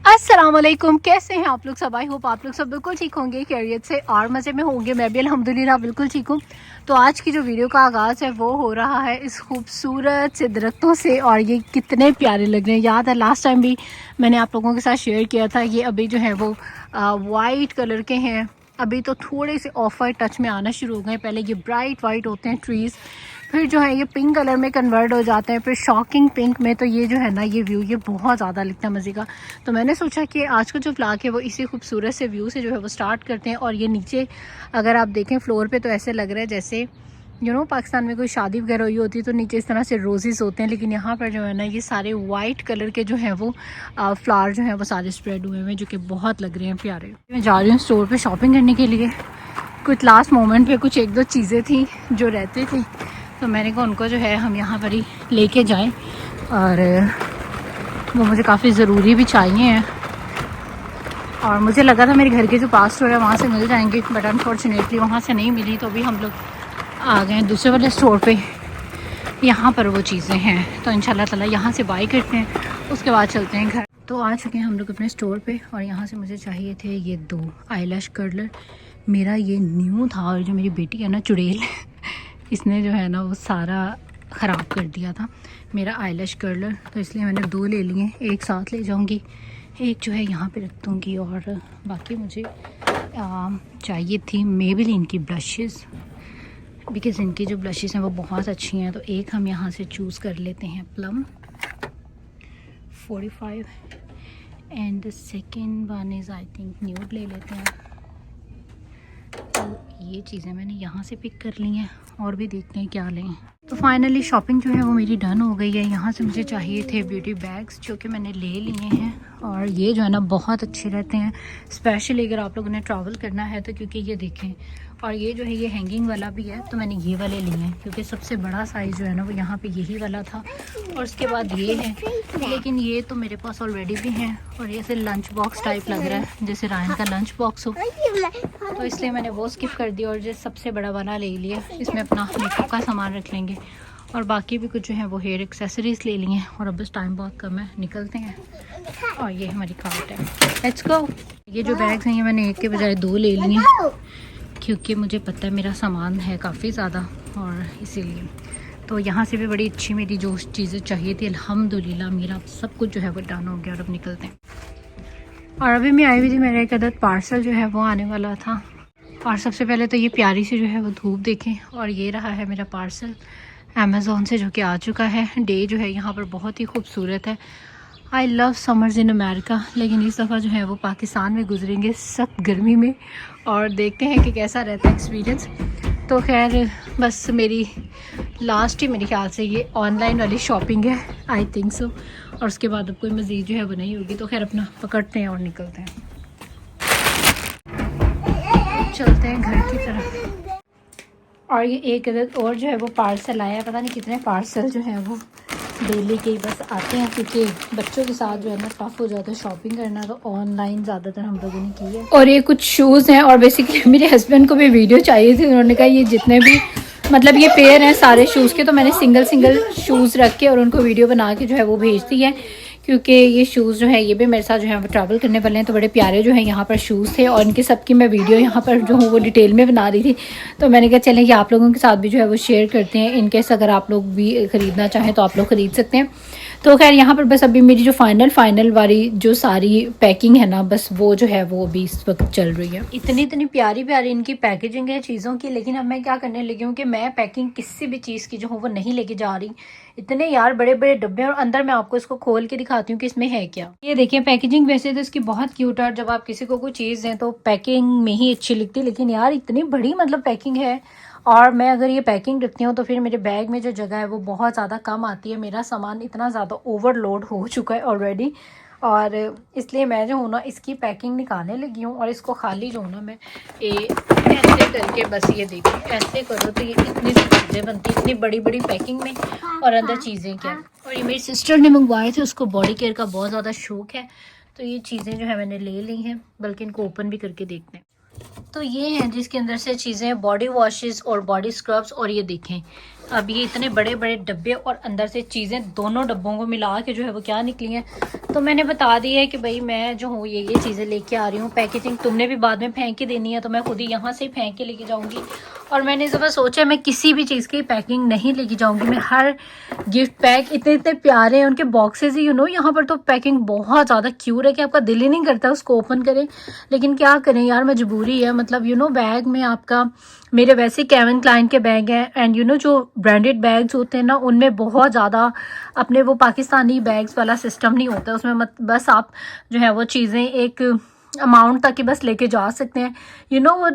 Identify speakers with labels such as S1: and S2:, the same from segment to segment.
S1: अस्सलामुअलैकुम, कैसे हैं आप लोग सब। आई होप आप लोग सब बिल्कुल ठीक होंगे, खैरियत से और मज़े में होंगे। मैं भी अल्हम्दुलिल्लाह बिल्कुल ठीक हूँ। तो आज की जो वीडियो का आगाज़ है वो हो रहा है इस खूबसूरत से दरख्तों से, और ये कितने प्यारे लग रहे हैं। याद है लास्ट टाइम भी मैंने आप लोगों के साथ शेयर किया था। ये अभी जो है वो वाइट कलर के हैं, अभी तो थोड़े से ऑफ वाइट टच में आना शुरू हो गए। पहले ये ब्राइट वाइट होते हैं ट्रीज़, फिर जो है ये पिंक कलर में कन्वर्ट हो जाते हैं, फिर शॉकिंग पिंक में। तो ये जो है ना ये व्यू ये बहुत ज़्यादा लगता है मज़े का। तो मैंने सोचा कि आज का जो व्लॉग है वो इसी खूबसूरत से व्यू से जो है वो स्टार्ट करते हैं। और ये नीचे अगर आप देखें फ्लोर पे तो ऐसे लग रहा है जैसे पाकिस्तान में कोई शादी वगैरह हुई होती है तो नीचे इस तरह से रोजेस होते हैं, लेकिन यहाँ पर जो है ना ये सारे वाइट कलर के जो हैं वो फ्लावर जो हैं वो सारे स्प्रेड हुए हैं, जो कि बहुत लग रहे हैं प्यारे। मैं जा रही हूँ स्टोर पे शॉपिंग करने के लिए। कुछ लास्ट मोमेंट पे कुछ एक दो चीज़ें थी जो रहती थी, तो मैंने कहा उनको जो है हम यहाँ पर ही लेके जाएं, और वो मुझे काफ़ी ज़रूरी भी चाहिए हैं। और मुझे लगा था मेरे घर के जो पास स्टोर है वहाँ से मिल जाएंगे, बट अनफॉर्चुनेटली वहाँ से नहीं मिली। तो अभी हम लोग आ गए दूसरे वाले स्टोर पे, यहाँ पर वो चीज़ें हैं। तो इंशाल्लाह ताला यहाँ से बाई करते हैं, उसके बाद चलते हैं घर। तो आ चुके हैं हम लोग अपने स्टोर पे, और यहाँ से मुझे चाहिए थे ये 2 आईलैश कर्लर। मेरा ये न्यू था, और जो मेरी बेटी है ना चुड़ैल इसने जो है ना वो सारा ख़राब कर दिया था मेरा आईलैश कर्लर। तो इसलिए मैंने 2 ले लिए, एक साथ ले जाऊंगी, एक जो है यहाँ पे रख दूँगी। और बाकी मुझे चाहिए थी मेबेलिन की ब्लशेस, बिकॉज़ इनकी जो ब्लशेस हैं वो बहुत अच्छी हैं। तो एक हम यहाँ से चूज़ कर लेते हैं plum 45, and the second one is I think nude ले लेते हैं। तो ये चीज़ें मैंने यहाँ से पिक कर ली हैं, और भी देखते हैं क्या लें। तो फाइनली शॉपिंग जो है वो मेरी डन हो गई है। यहाँ से मुझे चाहिए थे ब्यूटी बैग्स, जो कि मैंने ले लिए हैं। और ये जो है ना बहुत अच्छे रहते हैं, स्पेशली अगर आप लोगों ने ट्रैवल करना है तो, क्योंकि ये देखें। और ये जो है ये हैंगिंग वाला भी है, तो मैंने ये वाले लिए हैं क्योंकि सबसे बड़ा साइज़ जो है ना वो यहाँ पे यही वाला था। और उसके बाद ये है, लेकिन ये तो मेरे पास ऑलरेडी भी हैं। और ये ऐसे लंच बॉक्स टाइप लग रहा है, जैसे रायन का लंच बॉक्स हो, तो इसलिए मैंने वो स्किप कर दिया और जो सबसे बड़ा वाला ले लिया। इसमें अपना मेकअप का सामान रख लेंगे, और बाकी भी कुछ जो है वो हेयर एक्सेसरीज ले लिए हैं। और अब बस टाइम बहुत कम है, निकलते हैं। और ये हमारी कार्ट है, लेट्स गो। ये जो बैग्स हैं ये मैंने एक के बजाय 2 ले लिए हैं, क्योंकि मुझे पता है मेरा सामान है काफ़ी ज़्यादा, और इसीलिए। तो यहाँ से भी बड़ी अच्छी मेरी जो चीज़ें चाहिए थी अल्हम्दुलिल्लाह मेरा सब कुछ जो है वो डन हो गया। और अब निकलते हैं। और अभी मैं आई हुई थी, मेरा एक अदद पार्सल जो है वो आने वाला था। और सबसे पहले तो ये प्यारी सी जो है वो धूप देखें, और ये रहा है मेरा पार्सल अमेज़ोन से, जो कि आ चुका है। डे जो है यहाँ पर बहुत ही खूबसूरत है। I love summers in America, लेकिन इस दफ़ा जो है वो पाकिस्तान में गुजरेंगे सख्त गर्मी में, और देखते हैं कि कैसा रहता है एक्सपीरियंस। तो खैर बस मेरी लास्ट ही मेरे ख्याल से ये ऑनलाइन वाली शॉपिंग है, आई थिंक सो। और उसके बाद अब कोई मज़ीद जो है वो नहीं होगी। तो खैर अपना पकड़ते हैं और निकलते हैं, चलते हैं घर की तरफ। और ये एक अदद और जो है वो पार्सल आया है, पता नहीं कितने पार्सल जो है वो डेली के बस आते हैं, क्योंकि बच्चों के साथ जो है ना टफ हो जाता है शॉपिंग करना। तो ऑनलाइन ज़्यादातर हम लोगों ने की है। और ये कुछ शूज़ हैं, और बेसिकली मेरे हस्बैंड को भी वीडियो चाहिए थी। उन्होंने कहा ये जितने भी मतलब ये पेयर हैं सारे शूज़ के, तो मैंने सिंगल शूज़ रख के और उनको वीडियो बना के जो है वो भेज दी है। क्योंकि ये शूज़ जो है ये भी मेरे साथ जो है वो ट्रैवल करने वाले हैं, तो बड़े प्यारे जो है यहाँ पर शूज़ थे, और इनके सबकी मैं वीडियो यहाँ पर जो हूँ वो डिटेल में बना रही थी। तो मैंने कहा चलें कि आप लोगों के साथ भी जो है वो शेयर करते हैं, इनकेस अगर आप लोग भी ख़रीदना चाहें तो आप लोग ख़रीद सकते हैं। तो खैर यहाँ पर बस अभी मेरी जो फाइनल वाली जो सारी पैकिंग है ना, बस वो जो है वो अभी इस वक्त चल रही है। इतनी प्यारी इनकी पैकेजिंग है चीज़ों की, लेकिन अब मैं क्या करने लगी हूँ कि मैं पैकिंग किसी भी चीज़ की जो हूँ वो नहीं लेके जा रही। इतने यार बड़े डब्बे, और अंदर मैं आपको इसको खोल के दिखाती हूँ कि इसमें है क्या। ये देखिए पैकेजिंग वैसे तो इसकी बहुत क्यूट है, और जब आप किसी को कोई चीज़ दें तो पैकिंग में ही अच्छी लगती है, लेकिन यार इतनी बड़ी मतलब पैकिंग है। और मैं अगर ये पैकिंग रखती हूँ तो फिर मेरे बैग में जो जगह है वो बहुत ज़्यादा कम आती है। मेरा सामान इतना ज़्यादा ओवरलोड हो चुका है ऑलरेडी, और इसलिए मैं जो हूँ ना इसकी पैकिंग निकालने लगी हूँ। और इसको खाली जो हूँ ना मैं ऐसे करके, बस ये देखिए ऐसे करो तो ये इतनी सी चीज़ें बनती है, इतनी बड़ी पैकिंग में, और अंदर चीज़ें क्या। और ये मेरी सिस्टर ने मंगवाए थे, उसको बॉडी केयर का बहुत ज़्यादा शौक है, तो ये चीज़ें जो है मैंने ले ली हैं, बल्कि इनको ओपन भी करके देखते हैं। तो ये हैं जिसके अंदर से चीज़ें बॉडी वॉशेस और बॉडी स्क्रब्स। और ये देखें अब ये इतने बड़े बड़े डब्बे और अंदर से चीज़ें दोनों डब्बों को मिला के जो है वो क्या निकली हैं। तो मैंने बता दी है कि भाई मैं जो हूँ ये चीज़ें लेके आ रही हूँ। पैकेजिंग तुमने भी बाद में फेंक के देनी है, तो मैं खुद ही यहाँ से फेंक के लेके जाऊँगी। और मैंने इस दफ़ा सोचा मैं किसी भी चीज़ की पैकिंग नहीं लेके जाऊँगी। मैं हर गिफ्ट पैक इतने इतने प्यारे हैं उनके बॉक्सेस ही, यहाँ पर तो पैकिंग बहुत ज़्यादा क्यूट है कि आपका दिल ही नहीं करता उसको ओपन करें। लेकिन क्या करें यार, मजबूरी है। मतलब बैग में आपका, मेरे वैसे केविन क्लाइन के बैग हैं एंड जो ब्रांडेड बैग्स होते हैं ना, उनमें बहुत ज़्यादा अपने वो पाकिस्तानी बैग्स वाला सिस्टम नहीं होता उसमें। बस आप जो है वो चीज़ें एक अमाउंट तक ही बस लेके जा सकते हैं। वो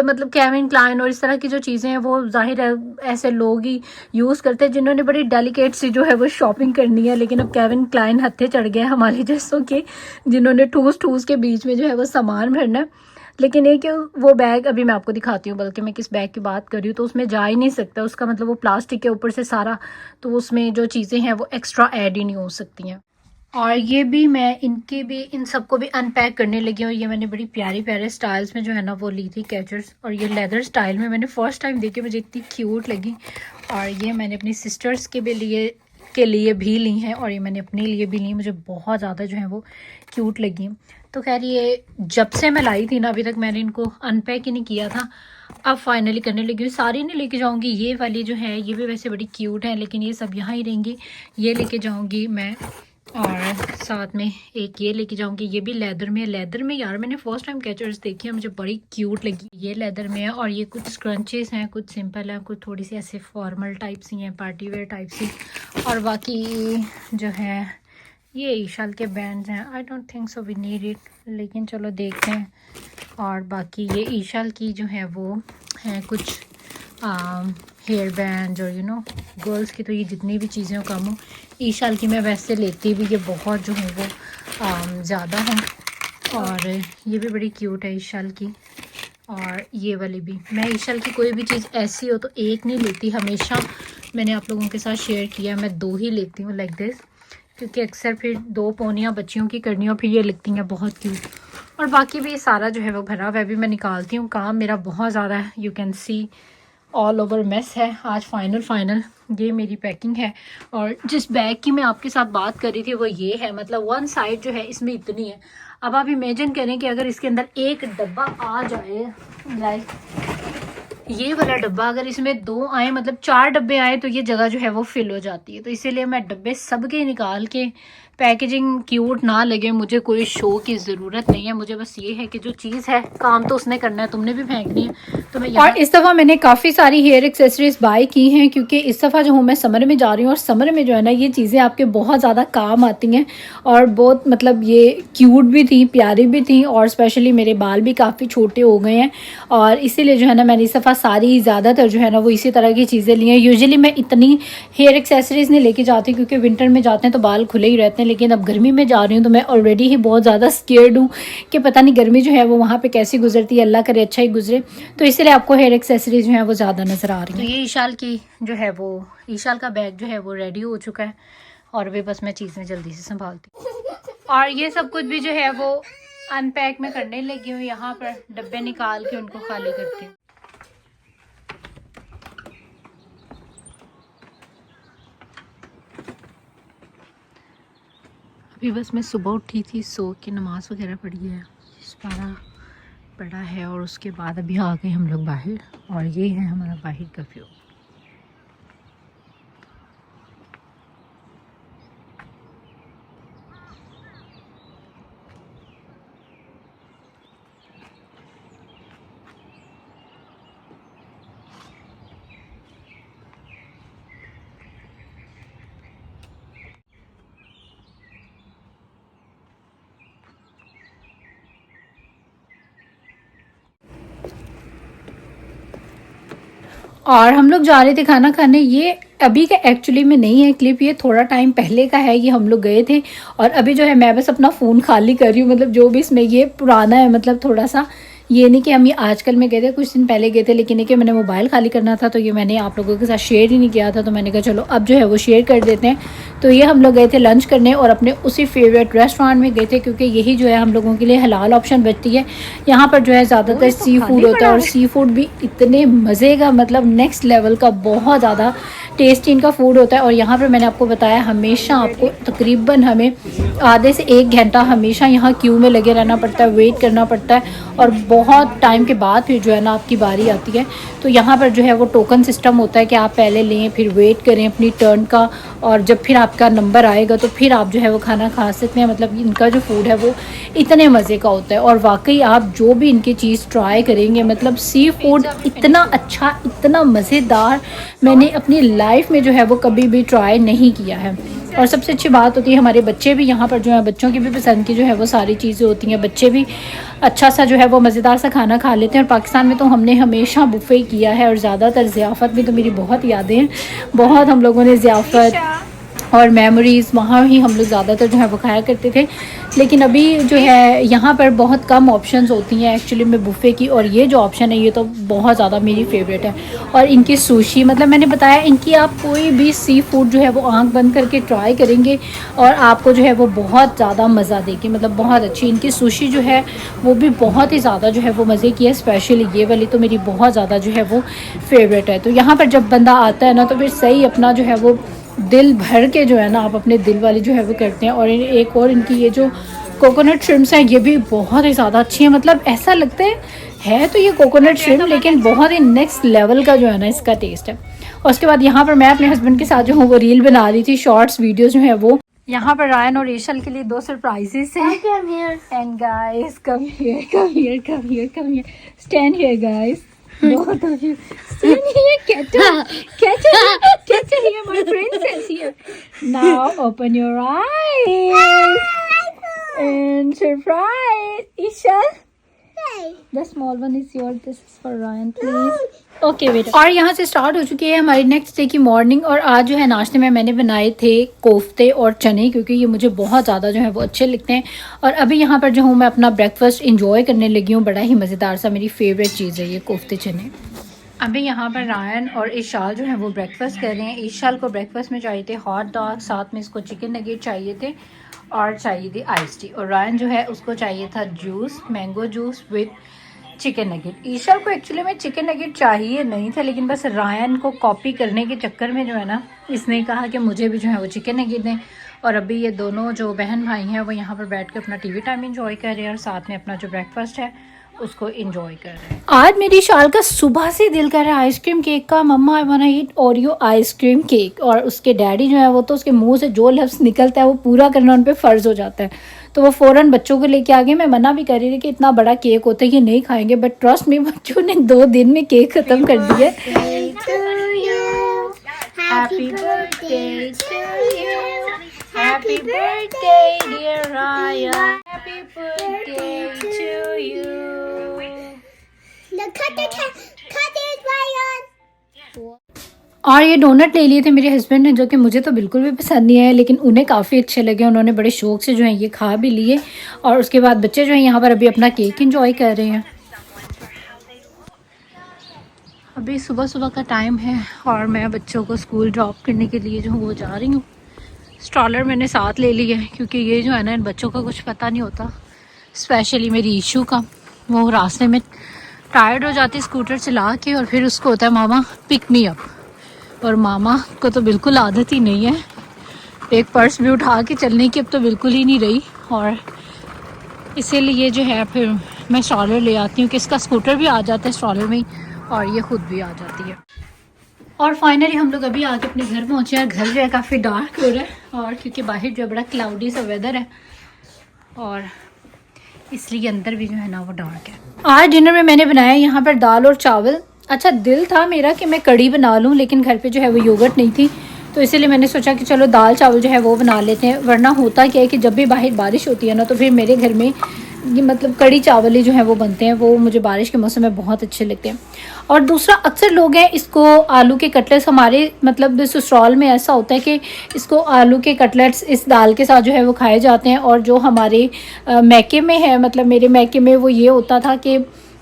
S1: मतलब केविन क्लाइन और इस तरह की जो चीज़ें हैं वो जाहिर है ऐसे लोग ही यूज़ करते हैं जिन्होंने बड़ी डेलिकेट सी जो है वो शॉपिंग करनी है। लेकिन अब केविन क्लाइन हत्थे चढ़ गए हमारे जैसों के, जिन्होंने ठूस ठूस के बीच में जो है वो सामान भरना है। लेकिन एक वो बैग अभी मैं आपको दिखाती हूँ, बल्कि मैं किस बैग की बात कर रही हूँ, तो उसमें जा ही नहीं सकता। उसका मतलब वो प्लास्टिक के ऊपर से सारा, तो उसमें जो चीज़ें हैं वो एक्स्ट्रा ऐड ही नहीं हो सकती हैं। और ये भी मैं इन सबको भी अनपैक करने लगी हूँ। ये मैंने बड़ी प्यारी प्यारे स्टाइल्स में जो है ना वो ली थी कैचर्स, और ये लेदर स्टाइल में मैंने फर्स्ट टाइम देखी, मुझे इतनी क्यूट लगी। और ये मैंने अपनी सिस्टर्स के लिए भी ली हैं, और ये मैंने अपने लिए भी ली, मुझे बहुत ज़्यादा जो है वो क्यूट लगी। तो खैर ये जब से मैं लाई थी ना अभी तक मैंने इनको अनपैक ही नहीं किया था। अब फाइनली करने लगी हूँ। सारी नहीं लेके जाऊँगी, ये वाली जो है ये भी वैसे बड़ी क्यूट है, लेकिन ये सब यहाँ ही रहेंगी। ये लेके जाऊँगी मैं, और साथ में एक ये लेके जाऊँगी, ये भी लेदर में है। लेदर में यार मैंने फर्स्ट टाइम कैचर्स देखी है, मुझे बड़ी क्यूट लगी। ये लेदर में है, और ये कुछ स्क्रंचेस हैं, कुछ सिंपल हैं, कुछ थोड़ी सी ऐसे फॉर्मल टाइप सी हैं, पार्टी वेयर टाइप सी। और बाकी जो है ये ईशाल के बैंड्स हैं। I don't think so we need it, लेकिन चलो देखते हैं। और बाकी ये ईशाल की जो है वो हैं कुछ हेयर बैंड, और गर्ल्स की तो ये जितनी भी चीज़ें हो कम हो। ईशाल की मैं वैसे लेती भी ये बहुत जो है वो ज़्यादा हैं। और ये भी बड़ी क्यूट है ईशाल की। और ये वाली भी, मैं ईशाल की कोई भी चीज़ ऐसी हो तो एक नहीं लेती, हमेशा मैंने आप लोगों के साथ शेयर किया मैं 2 ही लेती हूँ लाइक दिस, क्योंकि अक्सर फिर 2 पोनियाँ बच्चियों की करनी और फिर ये लगती हैं बहुत क्यूट। और बाकी भी सारा जो है वो भरा हुआ है, भी मैं निकालती हूँ। काम मेरा बहुत ज़्यादा है, you can see all over mess है। आज फाइनल ये मेरी पैकिंग है। और जिस बैग की मैं आपके साथ बात कर रही थी वो ये है, मतलब वन साइड जो है इसमें इतनी है। अब आप इमेजिन करें कि अगर इसके अंदर एक डब्बा आ जाए, लाइक ये वाला डब्बा, अगर इसमें 2 आए मतलब 4 डब्बे आए तो ये जगह जो है वो फिल हो जाती है। तो इसीलिए मैं डब्बे सबके निकाल के, पैकेजिंग क्यूट ना लगे, मुझे कोई शो की ज़रूरत नहीं है। मुझे बस ये है कि जो चीज़ है काम तो उसने करना है, तुमने भी फेंकनी है। तो मैं और इस दफ़ा मैंने काफ़ी सारी हेयर एक्सेसरीज बाय की हैं, क्योंकि इस दफ़ा जो हूँ मैं समर में जा रही हूँ, और समर में जो है ना ये चीज़ें आपके बहुत ज़्यादा काम आती हैं। और बहुत मतलब ये क्यूट भी थी, प्यारी भी थी, और स्पेशली मेरे बाल भी काफ़ी छोटे हो गए हैं। और इसीलिए जो है ना मैंने इस दफ़ा सारी ज़्यादातर जो है ना वो इसी तरह की चीज़ें ली हैं। यूजुअली मैं इतनी हेयर एक्सेसरीज़ नहीं लेके जाती, क्योंकि विंटर में जाते हैं तो बाल खुले ही रहते हैं। लेकिन अब गर्मी में जा रही हूँ तो मैं ऑलरेडी ही बहुत ज़्यादा स्केर्ड हूँ कि पता नहीं गर्मी जो है वो वहाँ पे कैसी गुजरती है, अल्लाह करे अच्छा ही गुजरे। तो इसलिए आपको हेयर एक्सेसरीज जो है वो ज़्यादा नज़र आ रही है। तो ये ईशाल की जो है वो, ईशाल का बैग जो है वो रेडी हो चुका है, और वे बस मैं चीज़ें जल्दी से संभालती हूँ। और ये सब कुछ भी जो है वो अनपैक में करने लगी हूँ, यहाँ पर डब्बे निकाल के उनको खाली करती हूँ। अभी बस मैं सुबह उठी थी, सो के नमाज़ वगैरह पढ़ी है, पारा पड़ा है, और उसके बाद अभी आ गए हम लोग बाहर, और ये है हमारा बाहर का व्यू। और हम लोग जा रहे थे खाना खाने। ये अभी का एक्चुअली में नहीं है क्लिप, ये थोड़ा टाइम पहले का है। ये हम लोग गए थे, और अभी जो है मैं बस अपना फ़ोन खाली कर रही हूँ। मतलब जो भी इसमें ये पुराना है, मतलब थोड़ा सा, ये नहीं कि हम ये आजकल में गए थे, कुछ दिन पहले गए थे। लेकिन ये कि मैंने मोबाइल खाली करना था, तो ये मैंने आप लोगों के साथ शेयर ही नहीं किया था। तो मैंने कहा चलो अब जो है वो शेयर कर देते हैं। तो ये हम लोग गए थे लंच करने और अपने उसी फेवरेट रेस्टोरेंट में गए थे, क्योंकि यही जो है हम लोगों के लिए हलाल ऑप्शन बचती है। यहाँ पर जो है ज़्यादातर सी फूड होता है और सी फूड भी इतने मज़े का, मतलब नेक्स्ट लेवल का, बहुत ज़्यादा टेस्टी इनका फूड होता है। और यहाँ पर मैंने आपको बताया हमेशा आपको तकरीबन हमें आधे से 1 घंटा हमेशा यहाँ क्यू में लगे रहना पड़ता है, वेट करना पड़ता है, और बहुत टाइम के बाद फिर जो है ना आपकी बारी आती है। तो यहाँ पर जो है वो टोकन सिस्टम होता है कि आप पहले लें, फिर वेट करें अपनी टर्न का, और जब फिर आपका नंबर आएगा तो फिर आप जो है वो खाना खा सकते हैं। मतलब इनका जो फूड है वो इतने मज़े का होता है, और वाकई आप जो भी इनकी चीज़ ट्राई करेंगे, मतलब सी फूड इतना अच्छा, इतना मज़ेदार मैंने अपनी लाइफ में जो है वो कभी भी ट्राई नहीं किया है। और सबसे अच्छी बात होती है हमारे बच्चे भी यहाँ पर जो है, बच्चों की भी पसंद की जो है वो सारी चीज़ें होती हैं। बच्चे भी अच्छा सा जो है वो मज़ेदार सा खाना खा लेते हैं। और पाकिस्तान में तो हमने हमेशा बुफ़े किया है, और ज़्यादातर ज़ियाफ़त में तो मेरी बहुत यादें हैं, बहुत हम लोगों ने ज़ियाफ़त और मेमोरीज़ वहाँ ही हम लोग ज़्यादातर जो है वो खाया करते थे। लेकिन अभी जो है यहाँ पर बहुत कम ऑप्शंस होती हैं एक्चुअली में बुफ़े की, और ये जो ऑप्शन है ये तो बहुत ज़्यादा मेरी फेवरेट है। और इनकी सुशी, मतलब मैंने बताया इनकी आप कोई भी सी फूड जो है वो आंख बंद करके ट्राई करेंगे और आपको जो है वो बहुत ज़्यादा मज़ा देगी, मतलब बहुत अच्छी इनकी सुशी जो है वो भी बहुत ही ज़्यादा जो है वो मज़े की है। स्पेशली ये वाली तो मेरी बहुत ज़्यादा जो है वो फेवरेट है। तो यहाँ पर जब बंदा आता है ना तो फिर सही अपना जो है वो दिल भर के जो है ना आप अपने दिल वाली जो है वो करते हैं। और एक और इनकी ये जो कोकोनट श्रिम्प्स हैं ये भी बहुत ही ज़्यादा अच्छी है, मतलब ऐसा लगता है तो ये कोकोनट श्रिम्प लेकिन बहुत ही नेक्स्ट लेवल का जो है ना इसका टेस्ट है। और उसके बाद यहाँ पर मैं अपने हस्बैंड के साथ जो हूँ वो रील बना रही थी, शॉर्ट्स वीडियोस जो है वो। यहाँ पर रायन और ईशल के लिए 2 सरप्राइजेस हैं। And guys come here, come here, come here, come here, stand here guys, both of you stand here, catch here, my princess here. Now open your eyes and surprise, Isha. The small one is yours. This is for Ryan, please. Okay बेटा। और यहाँ से start हो चुकी है हमारी next day की morning. और आज जो है नाश्ते में मैंने बनाए थे कोफ्ते और चने, क्योंकि ये मुझे बहुत ज़्यादा जो है वो अच्छे लगते हैं। और अभी यहाँ पर जो हूँ मैं अपना ब्रेकफास्ट इंजॉय करने लगी हूँ, बड़ा ही मज़ेदार सा, मेरी फेवरेट चीज़ है ये कोफ्ते चने। अभी यहाँ पर रायन और ईशाल जो है वो ब्रेकफास्ट कर रहे हैं। ईशाल को ब्रेकफास्ट में चाहिए थे हॉट डॉग, साथ में इसको चिकन नगेट चाहिए थे और चाहिए थी आइस टी। और रायन जो है उसको चाहिए था juice, mango juice with chicken nugget. Isha को एक्चुअली में चिकन नगेट चाहिए नहीं था, लेकिन बस रायन को कॉपी करने के चक्कर में जो है ना इसने कहा कि मुझे भी जो है वो चिकन नगेट दें। और अभी ये दोनों जो बहन भाई हैं वो यहाँ पर बैठ कर अपना टीवी टाइम एंजॉय कर रहे हैं और साथ में अपना जो ब्रेकफास्ट है उसको एंजॉय कर रहे हैं। आज मेरी शाल का सुबह से दिल कर रहा है आइसक्रीम केक का। मम्मा I want eat Oreo ice cream cake. और उसके डैडी जो है वो तो उसके मुंह से जो लफ्ज़ निकलता है वो पूरा करना उन पे फ़र्ज़ हो जाता है, तो वो फ़ौरन बच्चों को लेके आ गए। मैं मना भी कर रही थी कि इतना बड़ा केक होता है कि नहीं खाएंगे, बट ट्रस्ट में बच्चों ने 2 दिन में केक ख़त्म कर दिया। Happy birthday to you, happy birthday dear Ryan, happy birthday to you. और ये डोनट ले लिए थे मेरे हस्बैंड ने, जो कि मुझे तो बिल्कुल भी पसंद नहीं है, लेकिन उन्हें काफ़ी अच्छे लगे। उन्होंने बड़े शौक से जो है ये खा भी लिए। और उसके बाद बच्चे जो हैं यहाँ पर अभी अपना केक एंजॉय कर रहे हैं। अभी सुबह सुबह का टाइम है और मैं बच्चों को स्कूल ड्रॉप करने के लिए जो हूँ वो जा रही हूँ। स्ट्रॉलर मैंने साथ ले लिया है, क्योंकि ये जो है ना इन बच्चों का कुछ पता नहीं होता, स्पेशली मेरी ईशू का। वो रास्ते में टायर्ड हो जाती स्कूटर चला के, और फिर उसको होता है मामा पिक मी अप, और मामा को तो बिल्कुल आदत ही नहीं है एक पर्स भी उठा के चलने की, अब तो बिल्कुल ही नहीं रही। और इसीलिए जो है फिर मैं स्ट्रॉलर ले आती हूँ कि इसका स्कूटर भी आ जाता है स्ट्रॉलर में ही और ये खुद भी आ जाती है। और फाइनली हम लोग अभी आके अपने घर पहुँचे हैं। घर जो है काफ़ी डार्क हो रहा है, और क्योंकि बाहर जो है बड़ा क्लाउडी सा वेदर है और इसलिए अंदर भी जो है ना वो डार्क है। आज डिनर में मैंने बनाया यहाँ पर दाल और चावल। अच्छा, दिल था मेरा कि मैं कढ़ी बना लूँ, लेकिन घर पे जो है वो योगर्ट नहीं थी, तो इसीलिए मैंने सोचा कि चलो दाल चावल जो है वो बना लेते हैं। वरना होता क्या है कि जब भी बाहर बारिश होती है ना तो फिर मेरे घर में ये मतलब कढ़ी चावल ही जो है वो बनते हैं, वो मुझे बारिश के मौसम में बहुत अच्छे लगते हैं। और दूसरा, अक्सर लोग हैं इसको आलू के कटलेट्स, हमारे मतलब ससुराल में ऐसा होता है कि इसको आलू के कटलेट्स इस दाल के साथ जो है वो खाए जाते हैं। और जो हमारे मैके में है, मतलब मेरे मैके में वो ये होता था कि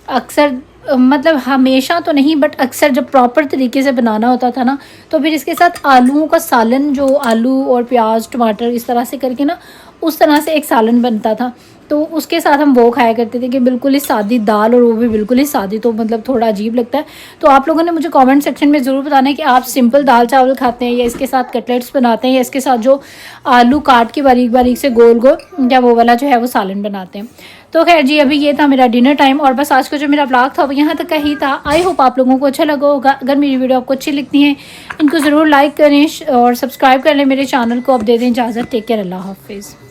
S1: अक्सर मतलब हमेशा तो नहीं बट अक्सर जब प्रॉपर तरीके से बनाना होता था ना, तो फिर इसके साथ आलूओं का सालन, जो आलू और प्याज टमाटर इस तरह से करके ना, उस तरह से एक सालन बनता था, तो उसके साथ हम वो खाया करते थे कि बिल्कुल ही सादी दाल, और वो भी बिल्कुल ही सादी, तो मतलब थोड़ा अजीब लगता है। तो आप लोगों ने मुझे कमेंट सेक्शन में ज़रूर बताना है कि आप सिंपल दाल चावल खाते हैं, या इसके साथ कटलेट्स बनाते हैं, या इसके साथ जो आलू काट के बारीक बारीक से गोल गोल, या वो वाला जो है वो सालन बनाते हैं। तो खैर जी, अभी ये था मेरा डिनर टाइम, और बस आज का जो मेरा ब्लॉग था वो यहाँ तक का ही था। आई होप आप लोगों को अच्छा लगा होगा। अगर मेरी वीडियो आपको अच्छी लगती है, इनको ज़रूर लाइक करें और सब्सक्राइब कर लें मेरे चैनल को। अब दे दें इजाज़त। टेक केयर, अल्लाह हाफिज़।